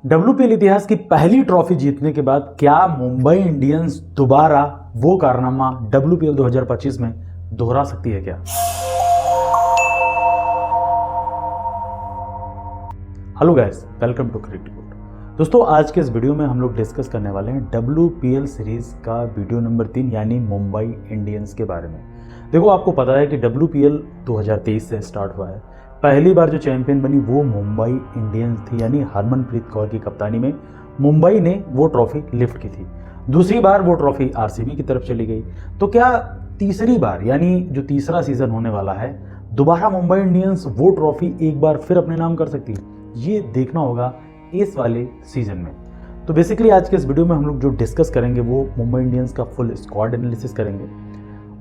WPL इतिहास की पहली ट्रॉफी जीतने के बाद क्या मुंबई इंडियंस दोबारा वो कारनामा WPL 2025 में दोहरा सकती है क्या? Hello guys, welcome to cricket report. दोस्तों, आज के इस वीडियो में हम लोग डिस्कस करने वाले हैं WPL सीरीज का वीडियो नंबर 3 यानी मुंबई इंडियंस के बारे में। देखो, आपको पता है कि WPL 2023 से स्टार्ट हुआ है। पहली बार जो चैंपियन बनी वो मुंबई इंडियंस थी, यानी हरमनप्रीत कौर की कप्तानी में मुंबई ने वो ट्रॉफी लिफ्ट की थी। दूसरी बार वो ट्रॉफी RCB की तरफ चली गई। तो क्या तीसरी बार, यानी जो तीसरा सीजन होने वाला है, दोबारा मुंबई इंडियंस वो ट्रॉफी एक बार फिर अपने नाम कर सकती है? ये देखना होगा इस वाले सीजन में। तो बेसिकली आज के इस वीडियो में हम लोग जो डिस्कस करेंगे वो मुंबई इंडियंस का फुल स्क्वाड एनालिसिस करेंगे,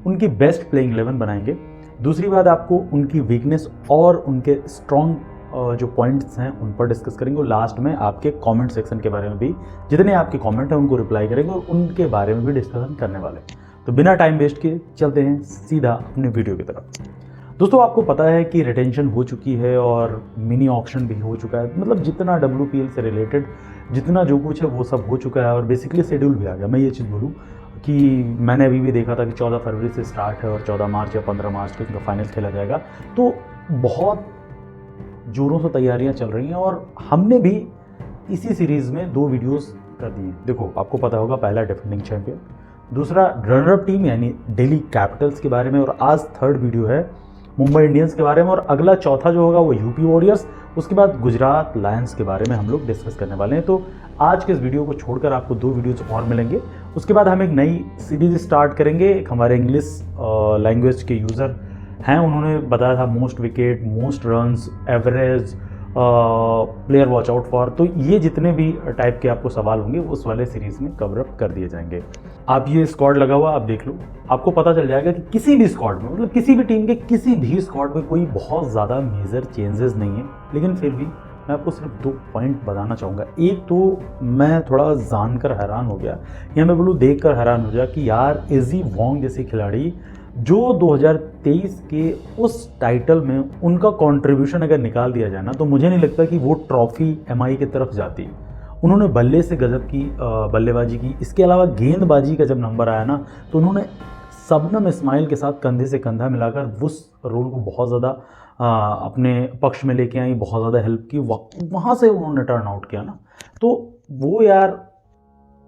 उनकी बेस्ट प्लेइंग 11 बनाएंगे। दूसरी बात, आपको उनकी वीकनेस और उनके स्ट्रॉन्ग जो पॉइंट्स हैं उन पर डिस्कस करेंगे। और लास्ट में आपके कमेंट सेक्शन के बारे में भी, जितने आपके कमेंट हैं उनको रिप्लाई करेंगे और उनके बारे में भी डिस्कशन करने वाले हैं। तो बिना टाइम वेस्ट किए चलते हैं सीधा अपने वीडियो की तरफ। दोस्तों, आपको पता है कि रिटेंशन हो चुकी है और मिनी ऑक्शन भी हो चुका है। मतलब जितना WPL से रिलेटेड जितना जो कुछ है वो सब हो चुका है और बेसिकली शेड्यूल भी आ गया। मैं ये चीज़ बोलूँ कि मैंने अभी भी देखा था कि 14 फरवरी से स्टार्ट है और 14 मार्च या 15 मार्च को इनका फाइनल खेला जाएगा। तो बहुत जोरों से तैयारियां चल रही हैं और हमने भी इसी सीरीज़ में 2 वीडियोस कर दिए। देखो, आपको पता होगा, पहला डिफेंडिंग चैंपियन, दूसरा रनर टीम यानी दिल्ली कैपिटल्स के बारे में, और आज थर्ड वीडियो है मुंबई इंडियंस के बारे में। और अगला चौथा जो होगा वो UP वॉरियर्स, उसके बाद गुजरात लायंस के बारे में हम लोग डिस्कस करने वाले हैं। तो आज के इस वीडियो को छोड़कर आपको 2 वीडियोज और मिलेंगे। उसके बाद हम एक नई सीरीज स्टार्ट करेंगे। एक हमारे इंग्लिश लैंग्वेज के यूज़र हैं, उन्होंने बताया था most wicket, most runs, average, player watch out for. तो ये जितने भी टाइप के आपको सवाल होंगे उस वाले सीरीज़ में कवर अप कर दिए जाएंगे। आप ये स्क्वाड लगा हुआ आप देख लो, आपको पता चल जाएगा कि किसी भी स्क्वाड में, मतलब किसी भी टीम के किसी भी स्क्वाड में कोई बहुत ज़्यादा मेजर चेंजेस नहीं है। लेकिन फिर भी मैं आपको सिर्फ 2 पॉइंट बताना चाहूँगा। एक तो मैं थोड़ा जानकर हैरान हो गया, या मैं बोलूँ देख कर हैरान हो गया कि यार एजी वोंग जैसी खिलाड़ी जो 2023 के उस टाइटल में उनका कंट्रीब्यूशन अगर निकाल दिया जाए ना, तो मुझे नहीं लगता कि वो ट्रॉफी MI की तरफ जाती। उन्होंने बल्ले से गजब की बल्लेबाजी की। इसके अलावा गेंदबाजी का जब नंबर आया ना, तो उन्होंने शबनम इस्माइल के साथ कंधे से कंधा मिलाकर उस रोल को बहुत ज़्यादा अपने पक्ष में लेके आई, बहुत ज़्यादा हेल्प की। वहाँ से उन्होंने टर्न आउट किया ना, तो वो यार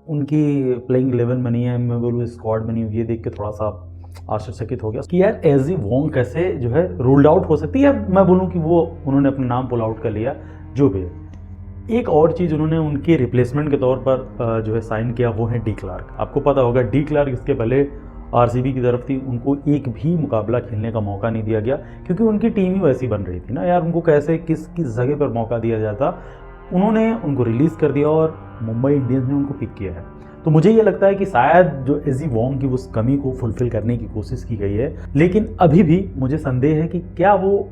उनकी प्लेइंग 11 बनी है, मैं बोलूँ स्क्वाड बनी हुई, ये देख के थोड़ा सा आश्चर्यचकित हो गया कि यार एजी वोंग कैसे जो है रूल्ड आउट हो सकती है। मैं बोलूँ कि वो उन्होंने अपना नाम पुल आउट कर लिया, जो भी है। एक और चीज़ उन्होंने उनके रिप्लेसमेंट के तौर पर जो है साइन किया, वो है डी क्लार्क। आपको पता होगा डी क्लार्क इसके पहले RCB की तरफ थी, उनको एक भी मुकाबला खेलने का मौका नहीं दिया गया क्योंकि उनकी टीम ही वैसी बन रही थी ना यार। उनको कैसे किस किस जगह पर मौका दिया जाता, उन्होंने उनको रिलीज़ कर दिया और मुंबई इंडियंस ने उनको पिक किया है। तो मुझे ये लगता है कि शायद जो एजी वोंग की उस कमी को फुलफिल करने की कोशिश की गई है। लेकिन अभी भी मुझे संदेह है कि क्या वो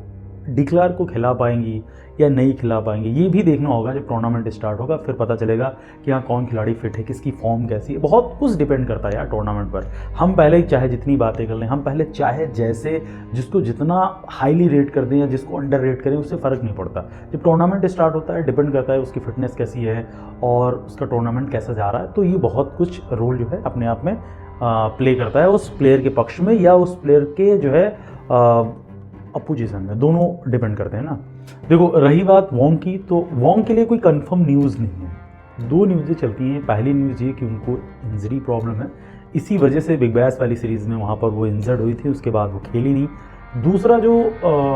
डिक्लार को खिला पाएंगी या नहीं खिला पाएंगे। ये भी देखना होगा जब टूर्नामेंट स्टार्ट होगा, फिर पता चलेगा कि हाँ कौन खिलाड़ी फिट है, किसकी फॉर्म कैसी है। बहुत कुछ डिपेंड करता है यार टूर्नामेंट पर। हम पहले चाहे जितनी बातें कर लें, हम पहले चाहे जैसे जिसको जितना हाईली रेट कर दें या जिसको अंडर रेट करें, उससे फ़र्क नहीं पड़ता। जब टूर्नामेंट स्टार्ट होता है, डिपेंड करता है उसकी फिटनेस कैसी है और उसका टूर्नामेंट कैसा जा रहा है। तो ये बहुत कुछ रोल जो है अपने आप में प्ले करता है उस प्लेयर के पक्ष में या उस प्लेयर के जो है अपोजिशन में, दोनों डिपेंड करते हैं ना। देखो, रही बात वोंग की, तो वोंग के लिए कोई कंफर्म न्यूज़ नहीं है। 2 न्यूज़ें चलती हैं। पहली न्यूज़ ये कि उनको इंजरी प्रॉब्लम है, इसी वजह से बिग बैश वाली सीरीज़ में वहाँ पर वो इंजर्ड हुई थी, उसके बाद वो खेली नहीं। दूसरा जो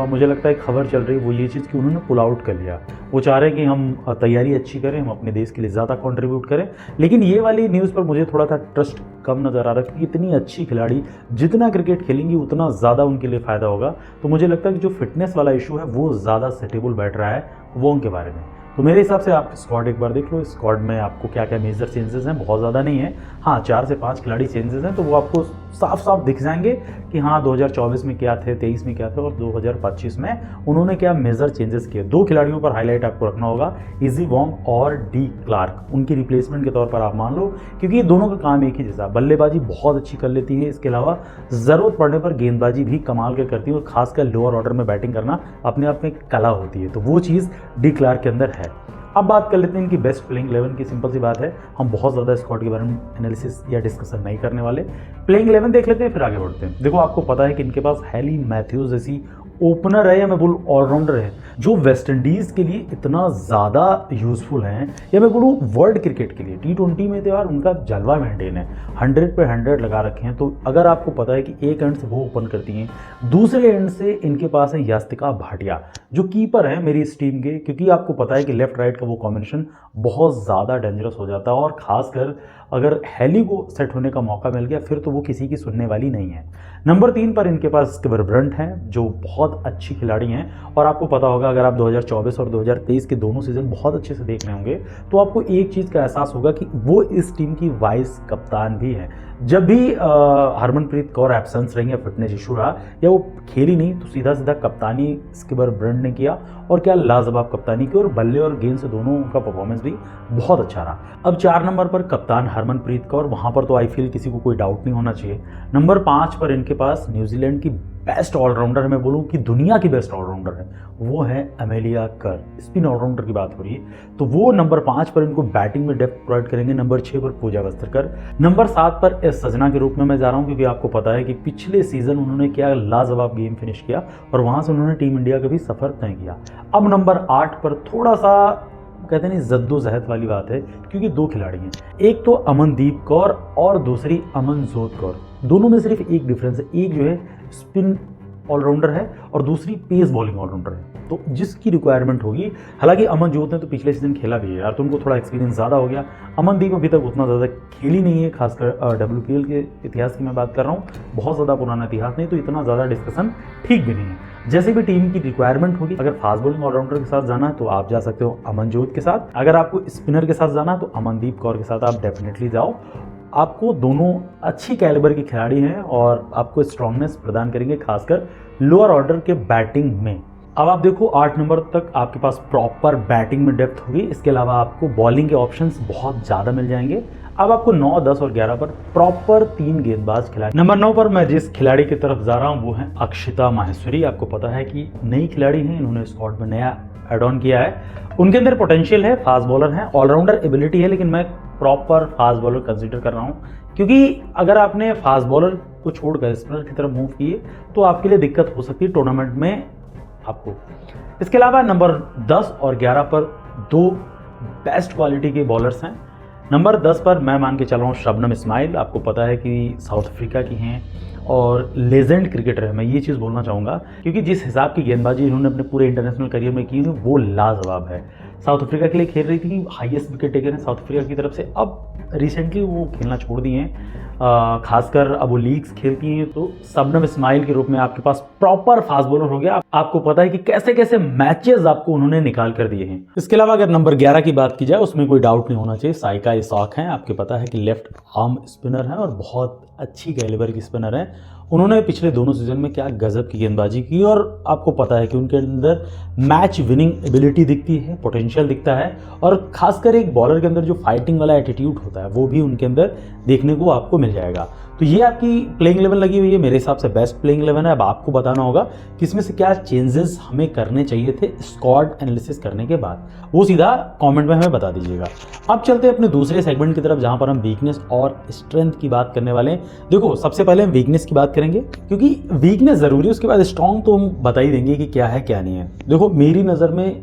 मुझे लगता है खबर चल रही है वो ये चीज़ कि उन्होंने पुल आउट कर लिया। वो चाह रहे हैं कि हम तैयारी अच्छी करें, हम अपने देश के लिए ज़्यादा कंट्रीब्यूट करें। लेकिन ये वाली न्यूज़ पर मुझे थोड़ा सा ट्रस्ट कम नज़र आ रहा है क्योंकि इतनी अच्छी खिलाड़ी जितना क्रिकेट खेलेंगी उतना ज़्यादा उनके लिए फ़ायदा होगा। तो मुझे लगता है कि जो फिटनेस वाला इशू है वो ज़्यादा सेटेबल बैठ रहा है वोंग के बारे में। तो मेरे हिसाब से आप स्क्वाड एक बार देख लो, स्क्वाड में आपको क्या क्या मेजर चेंजेस हैं। बहुत ज़्यादा नहीं है, हाँ 4 से 5 खिलाड़ी चेंजेस हैं, तो वो आपको साफ साफ दिख जाएंगे कि हाँ 2024 में क्या थे, 23 में क्या थे और 2025 में उन्होंने क्या मेजर चेंजेस किए। 2 खिलाड़ियों पर हाईलाइट आपको रखना होगा, एजी वोंग और डी क्लार्क। उनकी रिप्लेसमेंट के तौर पर आप मान लो, क्योंकि ये दोनों का काम एक ही जैसा। बल्लेबाजी बहुत अच्छी कर लेती है, इसके अलावा ज़रूरत पड़ने पर गेंदबाजी भी कमाल के करती है और खासकर लोअर ऑर्डर में बैटिंग करना अपने आप में कला होती है। तो वो चीज़ डी क्लार्क के अंदर है। अब बात कर लेते हैं इनकी बेस्ट प्लेइंग 11 की। सिंपल सी बात है, हम बहुत ज़्यादा स्क्वाड के बारे में एनालिसिस या डिस्कशन नहीं करने वाले। प्लेइंग 11 देख लेते हैं, फिर आगे बढ़ते हैं। देखो आपको पता है कि इनके पास हैली मैथ्यूज जैसी ओपनर है या मैं बोलूँ ऑलराउंडर है, जो वेस्ट इंडीज़ के लिए इतना ज़्यादा यूज़फुल हैं, या मैं बोलूँ वर्ल्ड क्रिकेट के लिए। T20 में तो यार उनका जलवा मेंटेन है, 100 पे 100 लगा रखे हैं। तो अगर आपको पता है कि एक एंड से वो ओपन करती हैं, दूसरे एंड से इनके पास है यास्तिका भाटिया जो कीपर है मेरी इस टीम के, क्योंकि आपको पता है कि लेफ्ट राइट का वो कॉम्बिनेशन बहुत ज़्यादा डेंजरस हो जाता है, और ख़ासकर अगर हैली को सेट होने का मौका मिल गया फिर तो वो किसी की सुनने वाली नहीं है। नंबर 3 पर इनके पास स्कीपर ब्रंट हैं जो बहुत अच्छी खिलाड़ी हैं, और आपको पता होगा अगर आप 2024 और 2023 के दोनों सीज़न बहुत अच्छे से देख रहे होंगे तो आपको एक चीज़ का एहसास होगा कि वो इस टीम की वाइस कप्तान भी है। जब भी हरमनप्रीत कौर एब्सेंस रही या फिटनेस इशू रहा या वो खेली नहीं, तो सीधा सीधा कप्तानी स्कीपर ब्रंट ने किया, और क्या लाजवाब कप्तानी की, और बल्ले और गेंद से दोनों उनका परफॉर्मेंस भी बहुत अच्छा रहा। अब 4 नंबर पर कप्तान हरमनप्रीत कौर, वहाँ पर तो आई फील किसी को कोई डाउट नहीं होना चाहिए। नंबर 5 पर इनके पास न्यूजीलैंड की बेस्ट ऑलराउंडर है, मैं बोलूँ कि दुनिया की बेस्ट ऑलराउंडर है, वो है अमेलिया कर। स्पिन ऑलराउंडर की बात हो रही है तो वो नंबर 5 पर इनको बैटिंग में डेप्थ प्रोवाइड करेंगे। नंबर 6 पर पूजा वस्त्रकर। नंबर 7 पर एस सजना के रूप में मैं जा रहा हूँ, क्योंकि आपको पता है कि पिछले सीजन उन्होंने क्या लाजवाब गेम फिनिश किया, और वहाँ से उन्होंने टीम इंडिया का भी सफ़र तय किया। अब नंबर 8 पर थोड़ा सा कहते नहीं जद्दोजहद वाली बात है, क्योंकि 2 खिलाड़ी हैं, एक तो अमनदीप कौर और दूसरी अमनजोत कौर। दोनों में सिर्फ एक डिफरेंस है, एक जो है स्पिन ऑलराउंडर है और दूसरी पेस बॉलिंग ऑलराउंडर है, तो जिसकी रिक्वायरमेंट होगी। हालांकि अमनजोत ने तो पिछले सीजन खेला भी है यार, तो उनको थोड़ा एक्सपीरियंस ज़्यादा हो गया। अमनदीप अभी तक उतना ज़्यादा खेली नहीं है, खासकर WPL के इतिहास की मैं बात कर रहा हूँ, बहुत ज़्यादा पुराना इतिहास नहीं, तो इतना ज़्यादा डिस्कशन ठीक भी नहीं है। जैसे भी टीम की रिक्वायरमेंट होगी, अगर फास्ट बॉलिंग ऑलराउंडर के साथ जाना है तो आप जा सकते हो अमनजोत के साथ, अगर आपको स्पिनर के साथ जाना है तो अमनदीप कौर के साथ आप डेफिनेटली जाओ। आपको दोनों अच्छी कैलिबर के खिलाड़ी हैं और आपको स्ट्रांगनेस प्रदान करेंगे, खासकर लोअर ऑर्डर के बैटिंग में। अब आप देखो 8 नंबर तक आपके पास प्रॉपर बैटिंग में डेप्थ होगी, इसके अलावा आपको बॉलिंग के ऑप्शंस बहुत ज़्यादा मिल जाएंगे। अब आपको 9, 10 और 11 पर प्रॉपर 3 गेंदबाज खिलाड़ी। नंबर 9 पर मैं जिस खिलाड़ी की तरफ जा रहा हूँ वो है अक्षिता माहेश्वरी। आपको पता है कि नई खिलाड़ी हैं, इन्होंने स्क्वाड में नया एड ऑन किया है, उनके अंदर पोटेंशियल है, फास्ट बॉलर है, ऑलराउंडर एबिलिटी है, लेकिन मैं प्रॉपर फास्ट बॉलर कंसीडर कर रहा हूँ, क्योंकि अगर आपने फास्ट बॉलर को छोड़कर स्पिनर की तरफ मूव किए तो आपके लिए दिक्कत हो सकती है टूर्नामेंट में आपको। इसके अलावा नंबर 10 और 11 पर 2 बेस्ट क्वालिटी के बॉलर्स हैं। नंबर 10 पर मैं मान के चल रहा हूँ शबनम इस्माइल। आपको पता है कि साउथ अफ्रीका की हैं और लेजेंड क्रिकेटर है, मैं ये चीज़ बोलना चाहूँगा, क्योंकि जिस हिसाब की गेंदबाजी इन्होंने अपने पूरे इंटरनेशनल करियर में की है वो लाजवाब है। साउथ अफ्रीका के लिए खेल रही थी, हाईएस्ट विकेट टेकर है साउथ अफ्रीका की तरफ से। अब रिसेंटली वो खेलना छोड़ दिए हैं, खासकर अब वो लीग्स खेलती हैं। तो शबनम इस्माइल के रूप में आपके पास प्रॉपर फास्ट बॉलर हो गया। आपको पता है कि कैसे कैसे मैचेस आपको उन्होंने निकाल कर दिए हैं। इसके अलावा अगर नंबर 11 की बात की जाए, उसमें कोई डाउट नहीं होना चाहिए, साइका इसाक हैं। आपको पता है कि लेफ्ट आर्म स्पिनर है और बहुत अच्छी कैलिबर की स्पिनर है। उन्होंने पिछले दोनों सीजन में क्या गजब की गेंदबाजी की, और आपको पता है कि उनके अंदर मैच विनिंग एबिलिटी दिखती है, पोटेंशियल दिखता है, और खासकर एक बॉलर के अंदर जो फाइटिंग वाला एटीट्यूड होता है वो भी उनके अंदर देखने को आपको मिल जाएगा। तो ये आपकी प्लेइंग 11 लगी हुई है, मेरे हिसाब से बेस्ट प्लेइंग 11 है। अब आपको बताना होगा कि इसमें से क्या चेंजेस हमें करने चाहिए थे स्क्वाड एनालिसिस करने के बाद, वो सीधा कमेंट में हमें बता दीजिएगा। अब चलते हैं अपने दूसरे सेगमेंट की तरफ, जहां पर हम वीकनेस और स्ट्रेंथ की बात करने वाले हैं। देखो सबसे पहले हम वीकनेस की बात करेंगे, क्योंकि वीकनेस जरूरी है, उसके बाद स्ट्रॉन्ग तो हम बता ही देंगे कि क्या है क्या नहीं है। देखो मेरी नज़र में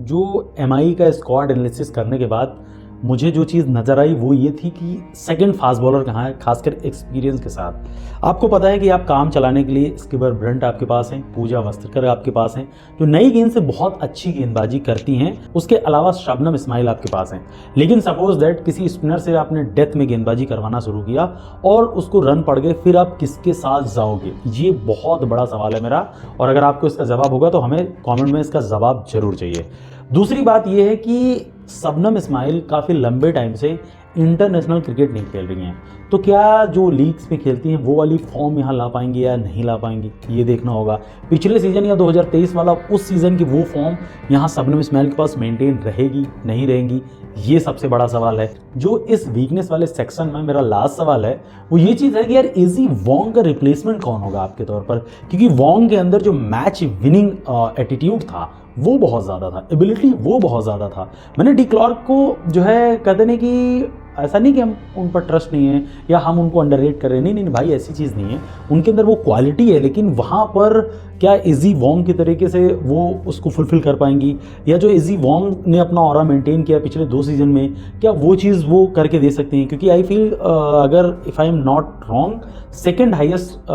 जो MI का स्क्वाड एनालिसिस करने के बाद मुझे जो चीज़ नज़र आई वो ये थी कि सेकंड फास्ट बॉलर कहाँ है, खासकर एक्सपीरियंस के साथ। आपको पता है कि आप काम चलाने के लिए स्कीपर ब्रंट आपके पास हैं, पूजा वस्त्रकर आपके पास हैं, जो नई गेंद से बहुत अच्छी गेंदबाजी करती हैं। उसके अलावा शबनम इस्माइल आपके पास हैं। लेकिन सपोज दैट किसी स्पिनर से आपने डेथ में गेंदबाजी करवाना शुरू किया और उसको रन पड़ गए, फिर आप किसके साथ जाओगे? ये बहुत बड़ा सवाल है मेरा, और अगर आपको इसका जवाब होगा तो हमें कॉमेंट में इसका जवाब जरूर चाहिए। दूसरी बात यह है कि शबनम इस्माइल काफ़ी लंबे टाइम से इंटरनेशनल क्रिकेट नहीं खेल रही हैं, तो क्या जो लीग्स में खेलती हैं वो वाली फॉर्म यहाँ ला पाएंगी या नहीं ला पाएंगी, ये देखना होगा। पिछले सीजन या 2023 वाला उस सीज़न की वो फॉर्म यहाँ शबनम इस्माइल के पास मेंटेन रहेगी नहीं रहेंगी, ये सबसे बड़ा सवाल है। जो इस वीकनेस वाले सेक्शन में मेरा लास्ट सवाल है वो ये चीज़ है कि यार इजी वॉन्ग का रिप्लेसमेंट कौन होगा आपके तौर पर, क्योंकि वॉन्ग के अंदर जो मैच विनिंग एटीट्यूड था वो बहुत ज़्यादा था, एबिलिटी वो बहुत ज़्यादा था। मैंने डी क्लार्क को जो है कहते नहीं कि ऐसा नहीं कि हम उन पर ट्रस्ट नहीं है या हम उनको अंडररेट कर रहे हैं, नहीं भाई ऐसी चीज़ नहीं है। उनके अंदर वो क्वालिटी है, लेकिन वहाँ पर क्या इजी वोंग की तरीके से वो उसको फुलफिल कर पाएंगी, या जो इजी वोंग ने अपना ऑरा मेंटेन किया पिछले 2 सीजन में, क्या वो चीज़ वो करके दे सकती हैं? क्योंकि आई फील अगर if I am not wrong second highest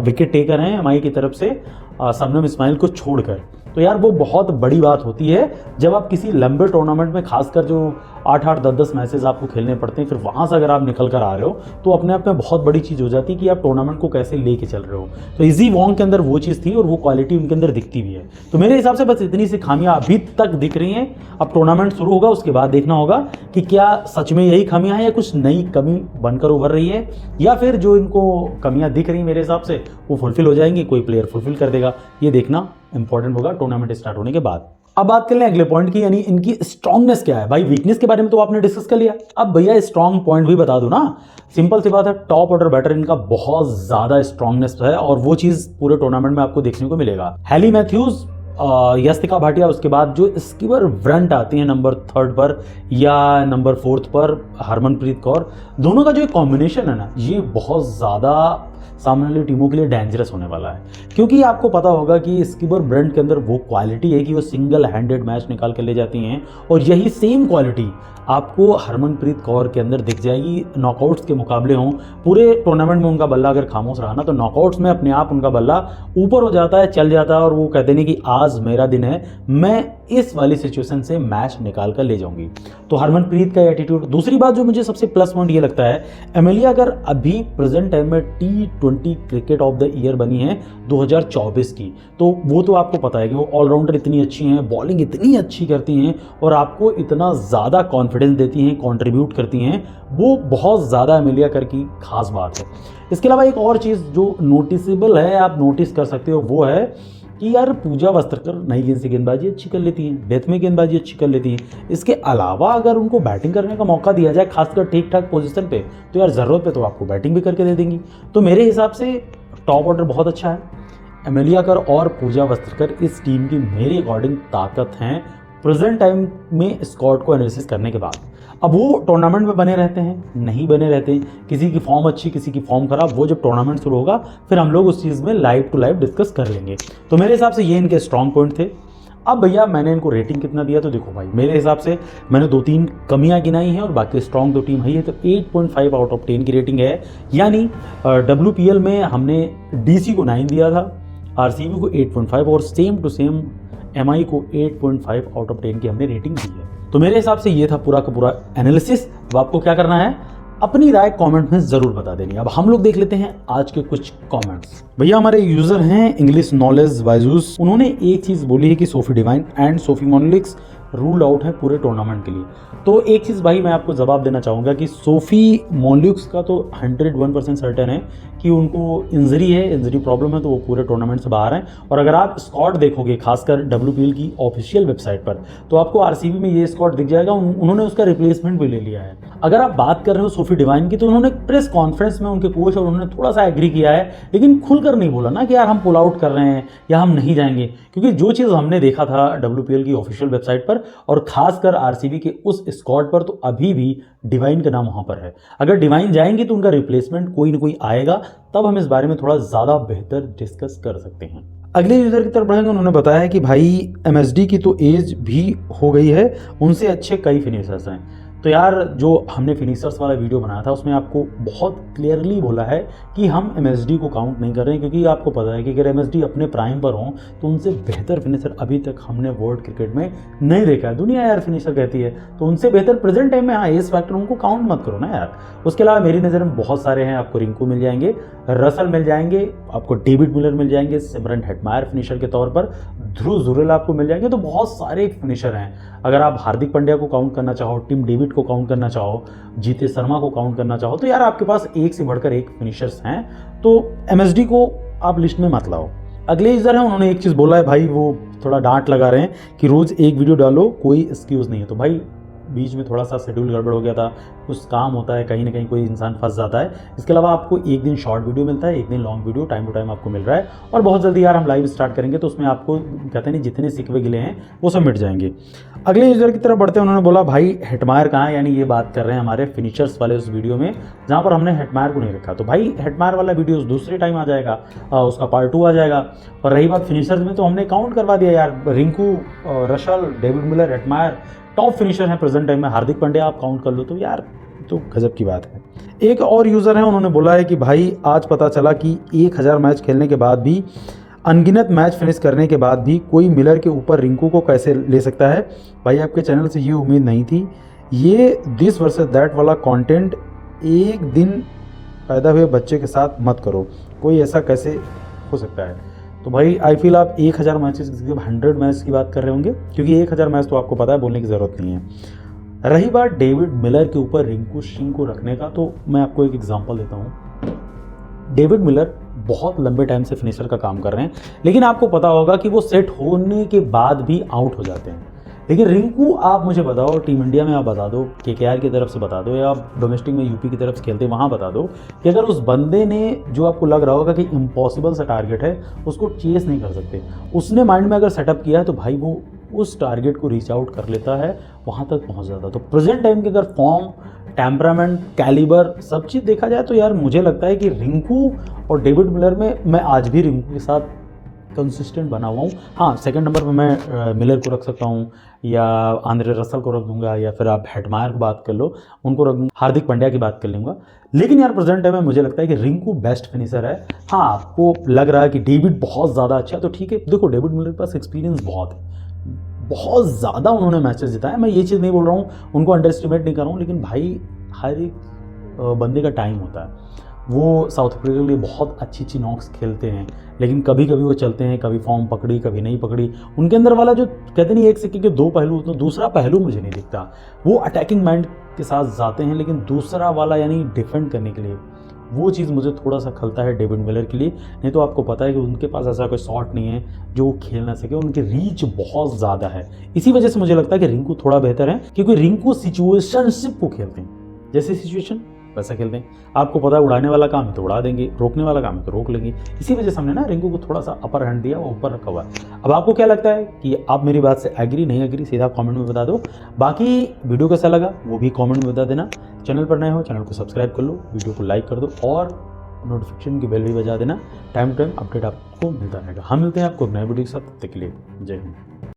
wicket taker हैं एमआई की तरफ से शबनम इस्माइल को छोड़कर। तो यार वो बहुत बड़ी बात होती है जब आप किसी लंबे टूर्नामेंट में, खासकर जो 8-8, 10-10 मैचेस आपको खेलने पड़ते हैं, फिर वहाँ से अगर आप निकल कर आ रहे हो तो अपने आप में बहुत बड़ी चीज़ हो जाती है कि आप टूर्नामेंट को कैसे लेके चल रहे हो। तो इजी वोंग के अंदर वो चीज़ थी और वो क्वालिटी उनके अंदर दिखती भी है। तो मेरे हिसाब से बस इतनी सी खामियां अभी तक दिख रही हैं। अब टूर्नामेंट शुरू होगा, उसके बाद देखना होगा कि क्या सच में यही खामियां हैं या कुछ नई कमी बनकर उभर रही है, या फिर जो इनको कमियां दिख रही हैं मेरे हिसाब से वो फुलफिल हो जाएंगी, कोई प्लेयर फुलफिल कर देगा। ये देखना इंपॉर्टेंट होगा टूर्नामेंट स्टार्ट होने के बाद। अब बात कर लें अगले पॉइंट की, यानी इनकी स्ट्रांगनेस क्या है। भाई वीकनेस के बारे में तो आपने डिस्कस कर लिया, अब भैया स्ट्रांग पॉइंट भी बता दो ना। सिंपल सी बात है, टॉप ऑर्डर बैटर इनका बहुत ज्यादा स्ट्रांगनेस है और वो चीज पूरे टूर्नामेंट में आपको देखने को मिलेगा। हैली मैथ्यूज, यस्तिका भाटिया, उसके बाद जो स्कीपर ब्रंट आती हैं नंबर 3 पर या नंबर 4 पर हरमनप्रीत कौर, दोनों का जो एक कॉम्बिनेशन है ना, ये बहुत ज़्यादा सामने वाली टीमों के लिए डेंजरस होने वाला है। क्योंकि आपको पता होगा कि स्कीपर ब्रंट के अंदर वो क्वालिटी है कि वो सिंगल हैंडेड मैच निकाल कर ले जाती हैं, और यही सेम क्वालिटी आपको हरमनप्रीत कौर के अंदर दिख जाएगी। नॉकआउट्स के मुकाबले हों, पूरे टूर्नामेंट में उनका बल्ला अगर खामोश रहा ना, तो नॉकआउट्स में अपने आप उनका बल्ला ऊपर हो जाता है, चल जाता है, और वो कहते हैं कि आज मेरा दिन है, मैं इस वाली सिचुएशन से मैच निकाल कर ले जाऊंगी। तो हरमनप्रीत का एटीट्यूड। दूसरी बात जो मुझे सबसे प्लस पॉइंट ये लगता है, एमिलिया अगर अभी प्रेजेंट टाइम में T20 cricket of the year बनी है 2024 की, तो वो तो आपको पता है कि वो ऑलराउंडर इतनी अच्छी हैं, बॉलिंग इतनी अच्छी करती हैं और आपको इतना ज़्यादा कॉन्फिडेंस देती हैं, कंट्रीब्यूट करती हैं, वो बहुत ज़्यादा एमिलिया कर की खास बात है। इसके अलावा एक और चीज़ जो नोटिसेबल है, आप नोटिस कर सकते हो, वो है कि यार पूजा वस्त्रकर नई गेंद से गेंदबाजी अच्छी कर लेती हैं, डेथ में गेंदबाजी अच्छी कर लेती हैं। इसके अलावा अगर उनको बैटिंग करने का मौका दिया जाए, खासकर ठीक ठाक पोजीशन पे, तो यार ज़रूरत पे तो आपको बैटिंग भी करके दे देंगी। तो मेरे हिसाब से टॉप ऑर्डर बहुत अच्छा है। एमिलिया कर और पूजा वस्त्रकर इस टीम की मेरे अकॉर्डिंग ताकत हैं प्रेजेंट टाइम में स्क्वाड को एनालिसिस करने के बाद। अब वो टूर्नामेंट में बने रहते हैं, नहीं बने रहते हैं, किसी की फॉर्म अच्छी, किसी की फॉर्म खराब, वो जब टूर्नामेंट शुरू होगा फिर हम लोग उस चीज़ में लाइव टू लाइव डिस्कस कर लेंगे। तो मेरे हिसाब से ये इनके स्ट्रॉन्ग पॉइंट थे। अब भैया मैंने इनको रेटिंग कितना दिया, तो देखो भाई मेरे हिसाब से मैंने 2-3 कमियां गिनाई हैं और बाकी स्ट्रॉन्ग 2 टीम है, तो 8.5 आउट ऑफ 10 की रेटिंग है। यानी WPL में हमने DC को 9 दिया था, RCB को 8.5 और सेम टू सेम MI को 8.5 आउट ऑफ 10 की हमने रेटिंग दी है। तो मेरे हिसाब से ये था पूरा का पूरा एनालिसिस। अब आपको क्या करना है, अपनी राय कमेंट में ज़रूर बता देनी। अब हम लोग देख लेते हैं आज के कुछ कमेंट्स। भैया हमारे यूज़र हैं इंग्लिश नॉलेज बायजूस, उन्होंने एक चीज़ बोली है कि Sophie Devine and Sophie Molineux ruled out है पूरे टूर्नामेंट के लिए। तो एक चीज़ भाई मैं आपको जवाब देना चाहूँगा कि सोफी मोनलिक्स का तो 101% सर्टेन है कि उनको इंजरी है, इंजरी प्रॉब्लम है, तो वो पूरे टूर्नामेंट से बाहर हैं। और अगर आप स्क्वाड देखोगे खासकर WPL की ऑफिशियल वेबसाइट पर, तो आपको RCB में ये स्क्वाड दिख जाएगा, उन्होंने उसका रिप्लेसमेंट भी ले लिया है। अगर आप बात कर रहे हो सोफी डिवाइन की, तो उन्होंने प्रेस कॉन्फ्रेंस में उनके कोच और उन्होंने थोड़ा सा एग्री किया है, लेकिन खुलकर नहीं बोला ना कि यार हम पुल आउट कर रहे हैं या हम नहीं जाएंगे। क्योंकि जो चीज़ हमने देखा था WPL की ऑफिशियल वेबसाइट पर और खासकर RCB के उस स्क्वाड पर, तो अभी भी डिवाइन का नाम वहाँ पर है। अगर डिवाइन जाएंगे तो उनका रिप्लेसमेंट कोई ना कोई आएगा, तब हम इस बारे में थोड़ा ज़्यादा बेहतर डिस्कस कर सकते हैं। अगले यूज़र की तरफ बढ़ेंगे, उन्होंने बताया कि भाई MSD की तो एज भी हो गई है, उनसे अच्छे कई फिनिशर्स हैं। तो यार जो हमने फिनिशर्स वाला वीडियो बनाया था उसमें आपको बहुत क्लियरली बोला है कि हम MSD को काउंट नहीं कर रहे हैं, क्योंकि आपको पता है कि अगर MSD अपने प्राइम पर हों तो उनसे बेहतर फिनिशर अभी तक हमने वर्ल्ड क्रिकेट में नहीं देखा है। दुनिया यार फिनिशर कहती है, तो उनसे बेहतर प्रेजेंट टाइम में हाँ एज फैक्टर उनको काउंट मत करो ना यार। उसके अलावा मेरी नज़र में बहुत सारे हैं, आपको रिंकू मिल जाएंगे, रसल मिल जाएंगे, आपको डेविड मिलर मिल जाएंगे, सिमरन हेटमायर फिनिशर के तौर पर, ध्रुव जुरेल आपको मिल जाएंगे। तो बहुत सारे फिनिशर हैं। अगर आप हार्दिक पांड्या को काउंट करना चाहो, टिम डेविड को काउंट करना चाहो, जीतेश शर्मा को काउंट करना चाहो, तो यार आपके पास एक से बढ़कर एक फिनिशर्स हैं। तो MSD को आप लिस्ट में मत लाओ। अगले यूज़र हैं, उन्होंने एक चीज़ बोला है भाई, वो थोड़ा डांट लगा रहे हैं कि रोज़ एक वीडियो डालो, कोई एक्सक्यूज़ नहीं है। तो भाई बीच में थोड़ा सा शेड्यूल गड़बड़ हो गया था, कुछ काम होता है, कहीं ना कहीं कोई इंसान फंस जाता है। इसके अलावा आपको एक दिन शॉर्ट वीडियो मिलता है, एक दिन long video time to time आपको मिल रहा है। और बहुत जल्दी यार हम लाइव स्टार्ट करेंगे तो उसमें आपको कहते नहीं जितने सिकवे गिले हैं वो सब मिट जाएंगे। अगले यूजर की तरफ बढ़ते हैं। उन्होंने बोला भाई हेटमायर कहाँ है, यानी ये बात कर रहे हैं हमारे फिनिशर्स वाले उस वीडियो में जहाँ पर हमने हेटमायर को नहीं रखा। तो भाई हेटमायर वाला वीडियो दूसरे टाइम आ जाएगा, उसका पार्ट 2 आ जाएगा। और रही बात फिनिशर्स में, तो हमने काउंट करवा दिया यार, Rinku, रशल, David Miller, Hetmyer top finisher हैं प्रेजेंट टाइम में। हार्दिक पांड्या आप काउंट कर लो तो यार तो गजब की बात है। एक और यूज़र है, उन्होंने बोला है कि भाई आज पता चला कि 1000 मैच खेलने के बाद भी, अनगिनत मैच फिनिश करने के बाद भी कोई मिलर के ऊपर रिंकू को कैसे ले सकता है। भाई आपके चैनल से ये उम्मीद नहीं थी। ये दिस वर्सेस दैट वाला कंटेंट एक दिन पैदा हुए बच्चे के साथ मत करो, कोई ऐसा कैसे हो सकता है। तो भाई आई फील आप 1000 मैचेस 100 मैच की बात कर रहे होंगे, क्योंकि 1000 मैच तो आपको पता है, बोलने की ज़रूरत नहीं है। रही बात डेविड मिलर के ऊपर रिंकू सिंह को रखने का, तो मैं आपको एक एग्जांपल देता हूँ। डेविड मिलर बहुत लंबे टाइम से फिनिशर का काम कर रहे हैं, लेकिन आपको पता होगा कि वो सेट होने के बाद भी आउट हो जाते हैं। लेकिन रिंकू, आप मुझे बताओ, टीम इंडिया में आप बता दो, केकेआर की तरफ से बता दो, या आप डोमेस्टिक में यूपी की तरफ से खेलते वहाँ बता दो, कि अगर उस बंदे ने, जो आपको लग रहा होगा कि इम्पॉसिबल सा टारगेट है, उसको चेस नहीं कर सकते, उसने माइंड में अगर सेटअप किया है तो भाई वो उस टारगेट को रीच आउट कर लेता है, वहाँ तक पहुँच जाता है। तो प्रेजेंट टाइम के अगर फॉर्म, टेम्परामेंट, कैलिबर, सब चीज़ देखा जाए तो यार मुझे लगता है कि रिंकू और डेविड मिलर में मैं आज भी रिंकू के साथ कंसिस्टेंट बना हुआ हूँ। हाँ, सेकंड नंबर पे मैं मिलर को रख सकता हूँ, या आंद्रे रसल को रख दूंगा, या फिर आप हेटमायर की बात कर लो, उनको रख दूंगा, हार्दिक पांड्या की बात कर लूँगा। लेकिन यार प्रेजेंट टाइम में मुझे लगता है कि रिंकू बेस्ट फिनिशर है। हाँ, आपको लग रहा है कि डेविड बहुत ज़्यादा अच्छा है, तो ठीक है, देखो डेविड मिलर के पास एक्सपीरियंस बहुत है, बहुत ज़्यादा उन्होंने मैचेस जिताए। मैं ये चीज़ नहीं बोल रहा हूँ, उनको अंडर एस्टिमेट नहीं कर रहा हूँ, लेकिन भाई हर एक बंदे का टाइम होता है। वो साउथ अफ्रीका के लिए बहुत अच्छी अच्छी नॉक्स खेलते हैं, लेकिन कभी कभी वो चलते हैं, कभी फॉर्म पकड़ी कभी नहीं पकड़ी। उनके अंदर वाला जो कहते नहीं एक सिक्के के दो पहलू, तो दूसरा पहलू मुझे नहीं दिखता। वो अटैकिंग माइंड के साथ जाते हैं, लेकिन दूसरा वाला यानी डिफेंड करने के लिए, वो चीज़ मुझे थोड़ा सा खलता है डेविड मिलर के लिए। नहीं तो आपको पता है कि उनके पास ऐसा कोई शॉट नहीं है जो वो खेल ना सके, उनकी रीच बहुत ज़्यादा है। इसी वजह से मुझे लगता है कि रिंकू थोड़ा बेहतर है, क्योंकि रिंकू सिचुएशनशिप को खेलते हैं, जैसे सिचुएशन वैसा खेलते हैं। आपको पता है उड़ाने वाला काम है तो उड़ा देंगे, रोकने वाला काम है तो रोक लेंगे। इसी वजह से हमने ना रिंकू को थोड़ा सा अपर हैंड दिया, वो ऊपर रखा हुआ है। अब आपको क्या लगता है कि आप मेरी बात से एग्री नहीं एग्री, सीधा कमेंट में बता दो। बाकी वीडियो कैसा लगा वो भी कमेंट में बता देना। चैनल पर नए हो चैनल को सब्सक्राइब कर लो, वीडियो को लाइक कर दो, और नोटिफिकेशन की बेल भी बजा देना। टाइम टू टाइम अपडेट आपको मिलता रहेगा। हम मिलते हैं आपको नए वीडियो के साथ, तब तक के लिए जय हिंद।